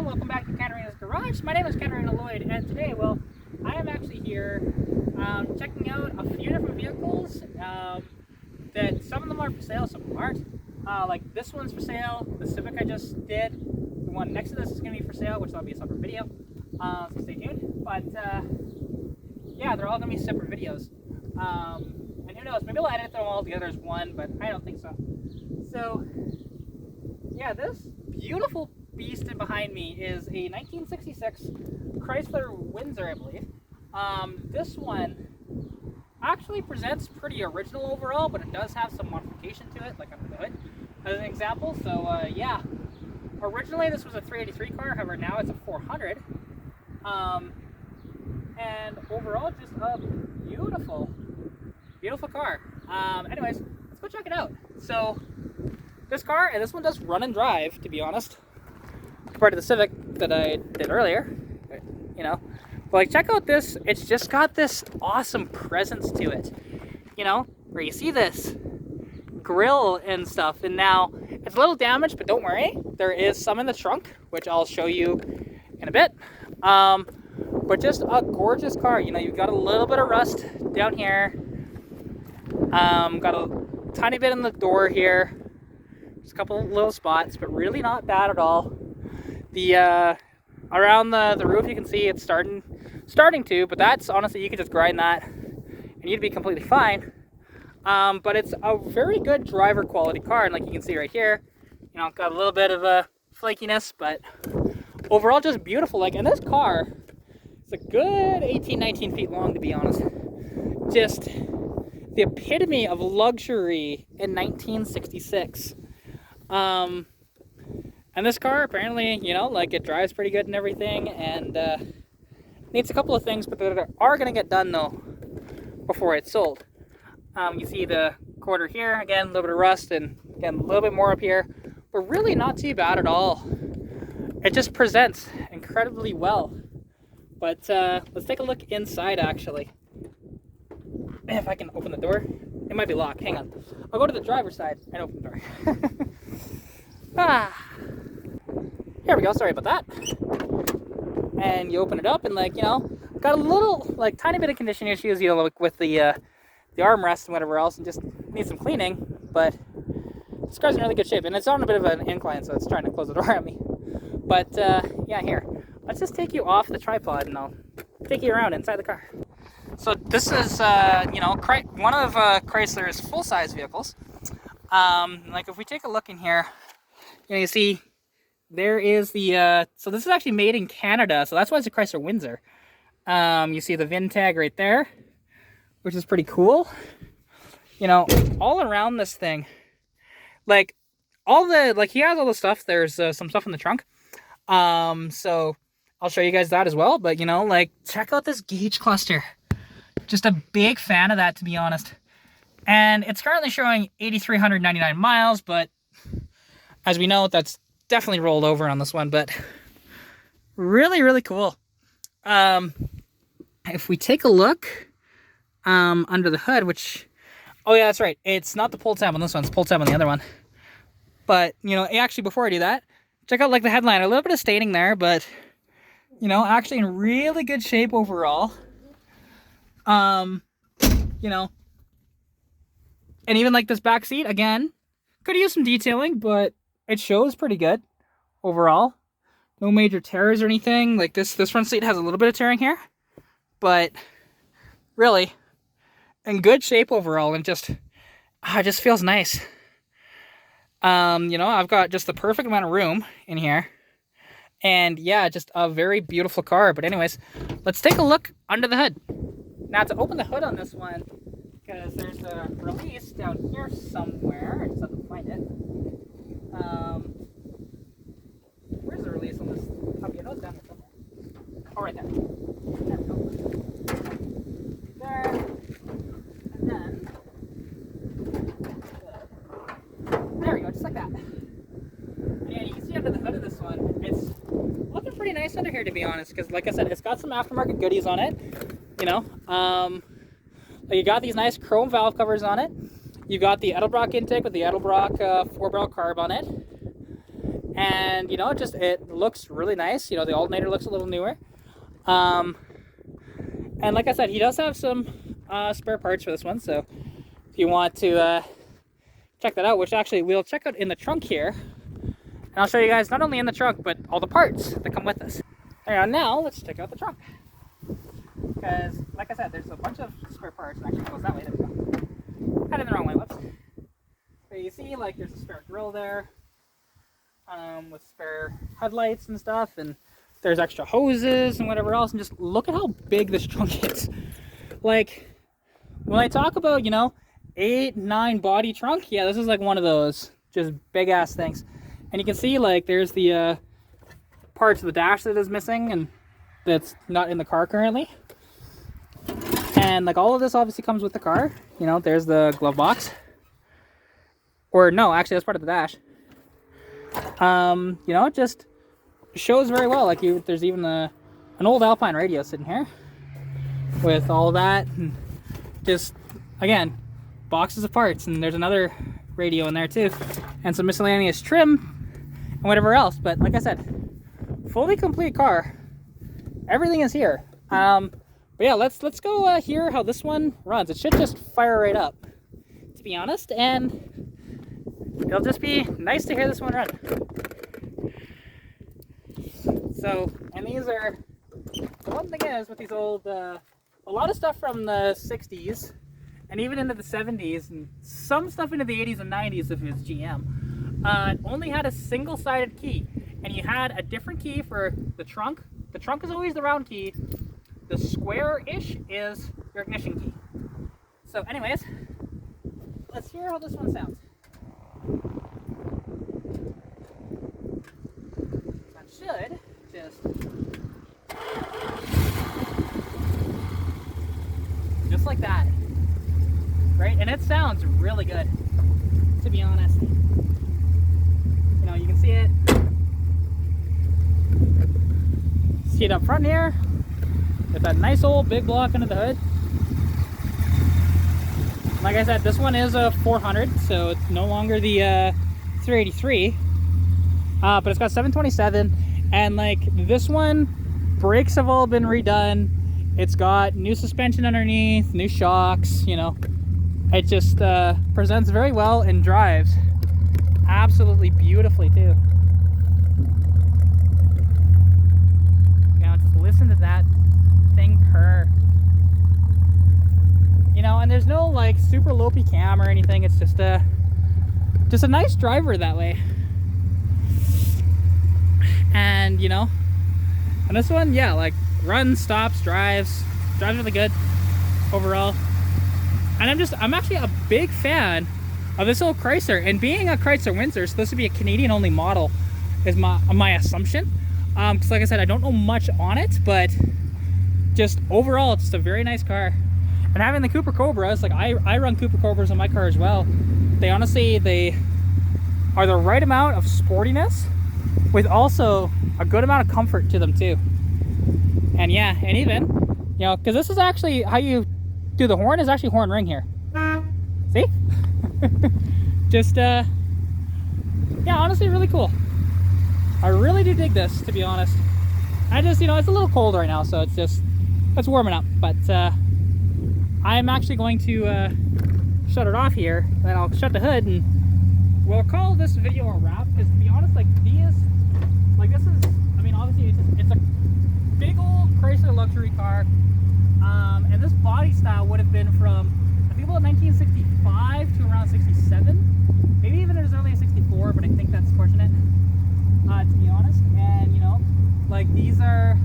welcome back to Katarina's Garage. My name is Katarina Lloyd, and today, well, I am actually here checking out a few different vehicles that some of them are for sale, some of them aren't. Like this one's for sale, the Civic I just did. The one next to this is going to be for sale, which will be a separate video, so stay tuned. But yeah, they're all going to be separate videos. And who knows, maybe I'll edit them all together as one, but I don't think so. So, yeah, this beautiful beast behind me is a 1966 Chrysler Windsor, I believe. This one actually presents pretty original overall, but it does have some modification to it, like under the hood, as an example. So, yeah, originally this was a 383 car, however now it's a 400. And overall, just a beautiful car. Anyways, let's go check it out. So, this car, and this one does run and drive, to be honest, compared to the Civic that I did earlier, you know. But like, check out this, it's just got this awesome presence to it, you know, where you see this grill and stuff. And now, it's a little damaged, but don't worry, there is some in the trunk, which I'll show you in a bit. But just a gorgeous car. You know, you've got a little bit of rust down here, got a tiny bit in the door here. Just a couple little spots, but really not bad at all. The around the roof, you can see it's starting to, but that's honestly, you can just grind that and you'd be completely fine. But it's a very good driver quality car, and like you can see right here, you know, got a little bit of a flakiness, but overall just beautiful. Like, and this car, it's a good 18-19 feet long, to be honest. Just the epitome of luxury in 1966. And this car apparently, you know, like, it drives pretty good and everything, and needs a couple of things, but that are going to get done though before it's sold. You see the quarter here, again, a little bit of rust, and again, a little bit more up here, but really not too bad at all. It just presents incredibly well. But let's take a look inside, actually. If I can open the door. It might be locked. Hang on. I'll go to the driver's side and open the door. Here we go. Sorry about that. And you open it up, and, like, you know, got a little, like, tiny bit of condition issues, you know, like with the armrest and whatever else, and just needs some cleaning. But this car's in really good shape, and it's on a bit of an incline, so it's trying to close the door at me. But yeah, here. Let's just take you off the tripod, and I'll take you around inside the car. So this is, you know, one of Chrysler's full-size vehicles. Like, if we take a look in here, you know, you see there is the, so this is actually made in Canada, so that's why it's a Chrysler Windsor. You see the VIN tag right there, which is pretty cool. You know, all around this thing, like, he has all the stuff. There's some stuff in the trunk. So I'll show you guys that as well, but, you know, like, check out this gauge cluster. Just a big fan of that, to be honest. And it's currently showing 8,399 miles, but as we know, that's definitely rolled over on this one, but really cool. If we take a look under the hood, which, oh yeah, that's right, it's not the pull tab on this one, it's pull tab on the other one. But, you know, actually, before I do that, check out, like, the headliner. A little bit of staining there, but, you know, actually in really good shape overall. You know, and even, like, this back seat, again, could use some detailing, but it shows pretty good overall. No major tears or anything. Like, this front seat has a little bit of tearing here, but really in good shape overall, and just, it just feels nice. You know, I've got just the perfect amount of room in here. And yeah, just a very beautiful car. But anyways, let's take a look under the hood. Now, to open the hood on this one, because there's a release down here somewhere. I just have to find it. Where's the release on this? Oh, you know it's down there somewhere. Oh, right there. There we go. There. And then, there we go, just like that. And yeah, you can see under the hood of this one, it's looking pretty nice under here, to be honest, because, like I said, it's got some aftermarket goodies on it, you know. You got these nice chrome valve covers on it. You got the Edelbrock intake with the Edelbrock 4-barrel carb on it. And you know, it looks really nice. You know, the alternator looks a little newer. And like I said, he does have some spare parts for this one, so if you want to check that out, which actually we'll check out in the trunk here, and I'll show you guys not only in the trunk but all the parts that come with this. And now let's check out the trunk, because like I said, there's a bunch of spare parts. Actually, it goes that way. There we go. Kind of the wrong way. Whoops. But you see, like, there's a spare grill there, with spare headlights and stuff, and there's extra hoses and whatever else. And just look at how big this trunk is. Like, when I talk about, you know, 8-9 body trunk, yeah, this is like one of those just big ass things. And you can see, like, there's the parts of the dash that is missing and that's not in the car currently. And like, all of this obviously comes with the car. You know, there's the glove box, or no, actually that's part of the dash. You know, it just shows very well. Like, there's even an old Alpine radio sitting here with all of that, and just, again, boxes of parts. And there's another radio in there too, and some miscellaneous trim and whatever else. But like I said, fully complete car. Everything is here. But yeah, let's go hear how this one runs. It should just fire right up, to be honest, and it'll just be nice to hear this one run. So, and these are, the one thing is with these old, a lot of stuff from the 60s and even into the 70s and some stuff into the 80s and 90s if it's GM, only had a single-sided key, and you had a different key for the trunk. The trunk is always the round key. The square-ish is your ignition key. So anyways, let's hear how this one sounds. That should just like that, right? And it sounds really good, to be honest. You know, you can see it up front here with that nice old big block under the hood. Like I said, this one is a 400, so it's no longer the 383, but it's got 727. And like, this one, brakes have all been redone. It's got new suspension underneath, new shocks, you know. It just presents very well and drives absolutely beautifully too. You know, just listen to that thing purr. You know, and there's no like super lopey cam or anything. It's just a nice driver that way. And you know, and this one, yeah, like, runs, stops, drives really good overall. And I'm actually a big fan of this old Chrysler, and being a Chrysler Windsor is supposed to be a Canadian only model is my assumption, because like I said, I don't know much on it, but just overall it's just a very nice car. And having the Cooper Cobras, like, I run Cooper Cobras on my car as well. They honestly, they are the right amount of sportiness with also a good amount of comfort to them too. And yeah, and even, you know, because this is actually how you do the horn, is actually horn ring here. See? Just yeah, honestly really cool. I really do dig this, to be honest. I just, you know, it's a little cold right now, so it's warming up. But I'm actually going to shut it off here, then I'll shut the hood, and we'll call this video a wrap. Because to be honest, like, this is, I mean, obviously it's a big old Chrysler luxury car, and this body style would have been from, I think, about 1965 to around 67, maybe even as early as 64, but I think that's fortunate, to be honest. And you know, like, these are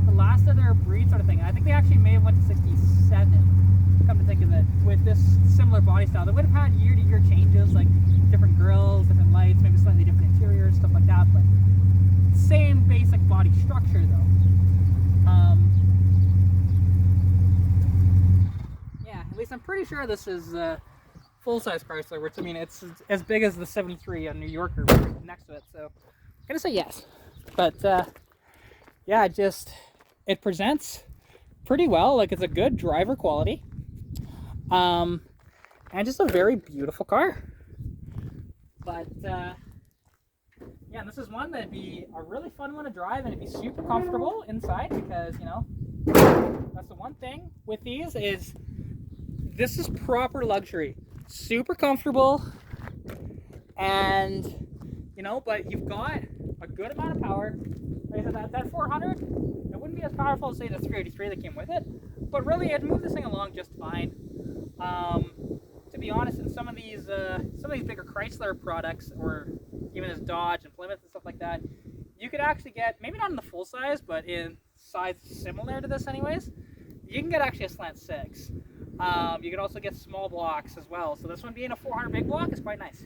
the last of their breed sort of thing. I think they actually may have went to 67, come to think of it, with this similar body style. They would have had year-to-year changes, like different grills, different lights, maybe slightly different interiors, stuff like that, but same basic body structure though. Yeah, at least I'm pretty sure this is full-size Chrysler, which, I mean, it's as big as the 73 on New Yorker next to it, so I'm gonna say yes. But yeah, it presents pretty well. Like, it's a good driver quality, and just a very beautiful car. But yeah, and this is one that'd be a really fun one to drive, and it'd be super comfortable inside because, you know, that's the one thing with these is this is proper luxury. Super comfortable, and, you know, but you've got a good amount of power. Like I said, that 400, it wouldn't be as powerful as, say, the 383 that came with it, but really it'd move this thing along just fine. To be honest, in some of these bigger Chrysler products, or even as Dodge and Plymouth and stuff like that, you could actually get, maybe not in the full size, but in size similar to this anyways, you can get actually a slant 6. You could also get small blocks as well, so this one being a 400 big block is quite nice.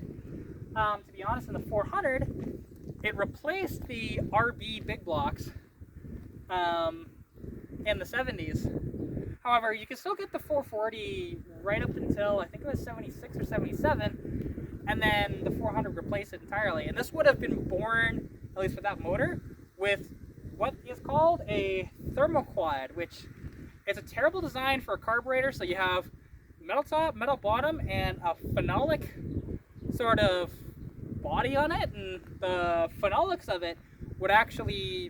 To be honest, in the 400, it replaced the RB big blocks in the 70s. However, you can still get the 440 right up until, I think it was 76 or 77, and then the 400 replaced it entirely. And this would have been born, at least with that motor, with what is called a thermoquad, which is a terrible design for a carburetor. So you have metal top, metal bottom, and a phenolic sort of body on it, and the phenolics of it would actually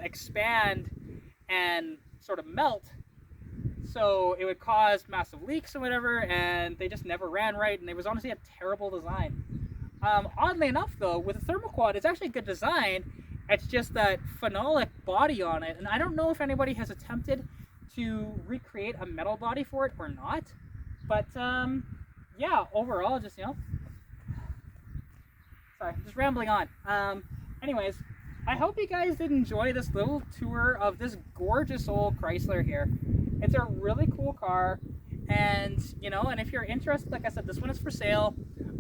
expand and sort of melt, so it would cause massive leaks or whatever, and they just never ran right, and it was honestly a terrible design. Oddly enough though, with the thermoquad, it's actually a good design. It's just that phenolic body on it, and I don't know if anybody has attempted to recreate a metal body for it or not, but yeah, overall, just, you know, sorry, just rambling on. Anyways, I hope you guys did enjoy this little tour of this gorgeous old Chrysler here. It's a really cool car, and, you know, and if you're interested, like I said, this one is for sale.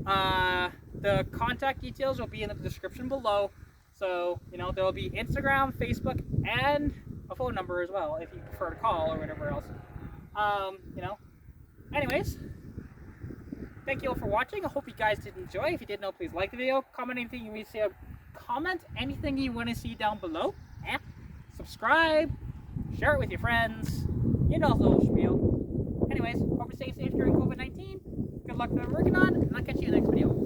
The contact details will be in the description below, so, you know, there will be Instagram, Facebook, and a phone number as well if you prefer to call or whatever else. You know, anyways, thank you all for watching. I hope you guys did enjoy. If you did, please like the video, comment anything you want to see, comment anything you want to see down below, subscribe, share it with your friends, you know the whole spiel. Anyways, hope you stay safe during COVID-19. Good luck with what we're working on, and I'll catch you in the next video.